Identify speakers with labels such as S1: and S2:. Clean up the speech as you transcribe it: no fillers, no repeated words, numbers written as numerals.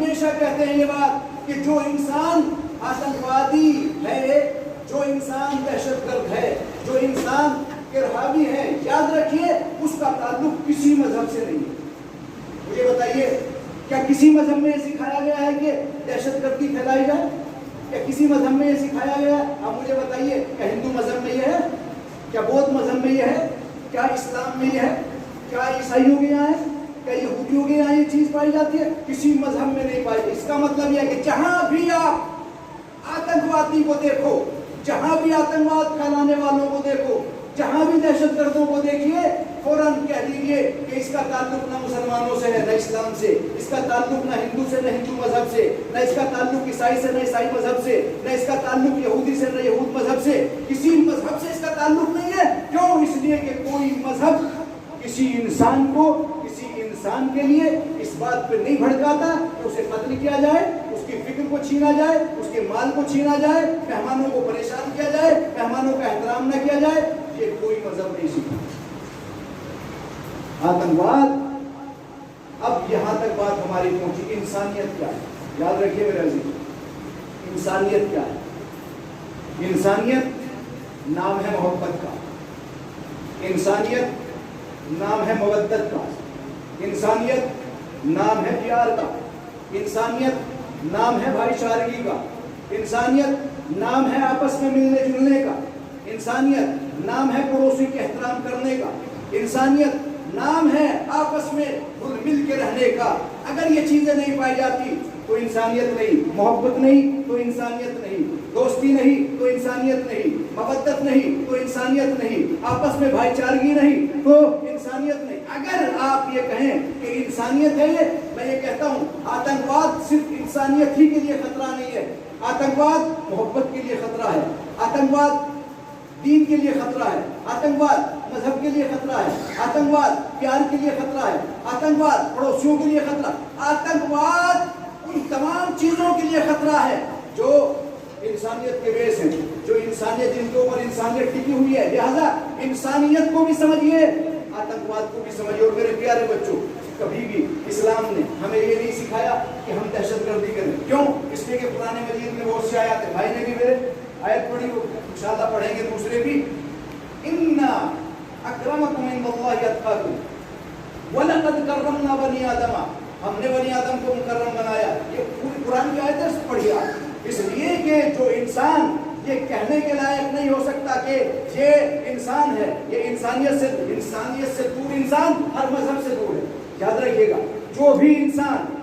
S1: ہمیشہ کہتے ہیں یہ بات کہ جو انسان آتنکوادی ہے، جو انسان دہشت گرد ہے، جو انسان ارہابی ہے، یاد رکھیے اس کا تعلق کسی مذہب سے نہیں ہے۔ مجھے بتائیے کیا کسی مذہب میں یہ سکھایا گیا ہے کہ دہشت گردی پھیلائی جائے؟ کیا کسی مذہب میں یہ سکھایا گیا ہے؟ آپ مجھے بتائیے کیا ہندو مذہب میں یہ ہے؟ کیا بودھ مذہب میں یہ ہے؟ کیا اسلام میں یہ ہے؟ کیا عیسائیوں کے یہاں ہے؟ کیا یہودیوں کے یہاں یہ چیز پائی جاتی ہے؟ کسی مذہب میں نہیں پائی۔ اس کا مطلب یہ ہے کہ جہاں بھی آپ آتنکوادی کو دیکھو، جہاں بھی آتنکواد پھیلانے والوں کو دیکھو، جہاں بھی دہشت گردوں کو دیکھیے، فوراً کہہ دیجیے کہ اس کا تعلق نہ مسلمانوں سے ہے نہ اسلام سے، اس کا تعلق نہ ہندو سے نہ ہندو مذہب سے، نہ اس کا تعلق عیسائی سے نہ عیسائی مذہب سے، نہ اس کا تعلق یہودی سے نہ یہود مذہب سے، کسی مذہب سے اس کا تعلق نہیں ہے۔ کیوں؟ اس لیے کہ کوئی مذہب کسی انسان کو، کسی انسان کے لیے اس بات پہ نہیں بھڑکاتا کہ اسے قتل کیا جائے، اس کی فکر کو چھینا جائے، اس کے مال کو چھینا جائے، مہمانوں کو پریشان کیا جائے، مہمانوں کا احترام نہ کیا جائے۔ یہ کوئی مذہب نہیں سکھا۔ آتنکواد، اب یہاں تک بات ہماری پہنچی، انسانیت کیا ہے؟ یاد رکھیے میرے عزیز، انسانیت کیا ہے؟ انسانیت نام ہے محبت کا، انسانیت نام ہے مودت کا، انسانیت نام ہے پیار کا، انسانیت نام ہے بھائی چارگی کا، انسانیت نام ہے آپس میں ملنے جلنے کا، انسانیت نام ہے پڑوسی کے احترام کرنے کا، انسانیت نام ہے آپس میں گھل مل کے رہنے کا۔ اگر یہ چیزیں نہیں پائی جاتی تو انسانیت نہیں، محبت نہیں تو انسانیت نہیں، دوستی نہیں تو انسانیت نہیں، مودت نہیں تو انسانیت نہیں، آپس میں بھائی چارگی نہیں تو انسانیت نہیں۔ اگر آپ یہ کہیں کہ انسانیت ہے یہ، میں یہ کہتا ہوں آتنکواد صرف انسانیت ہی کے لیے خطرہ نہیں ہے، آتنکواد محبت کے لیے خطرہ ہے، آتنکواد دین کے لیے خطرہ ہے، آتنکواد مذہب کے لیے خطرہ ہے، آتنکواد پیار کے لیے خطرہ ہے، آتنکواد پڑوسیوں کے لیے خطرہ، آتنکواد ان تمام چیزوں کے لیے خطرہ ہے جو انسانیت کے بیس ہیں، جو انسانیت جن کے اوپر انسانیت ٹکی ہوئی ہے۔ لہذا انسانیت کو بھی سمجھیے، آتنکواد کو بھی سمجھیے۔ اور میرے پیارے بچوں، کبھی بھی اسلام نے ہمیں یہ نہیں سکھایا کہ ہم دہشت گردی کریں۔ کیوں؟ اس لیے کہ قرآن مجید میں بہت سی آیات ہیں، بھائی نے بھی میرے آیت پڑھی، انشاءاللہ پڑھیں گے دوسرے بھی۔ اِنَّا اکرمکم عند اللہ اتقاکم وَلَقَدْ كَرَّمْنَا بَنِي آدَمَ، ہم نے بنی آدم کو مکرم بنایا۔ یہ پوری قرآن کی آیت ہے، پڑھیے آپ۔ اس لیے کہ جو انسان یہ کہنے کے لائق نہیں ہو سکتا کہ یہ انسان ہے، یہ انسانیت سے دور انسان ہر مذہب سے دور ہے۔ یاد رکھیے گا، جو بھی انسان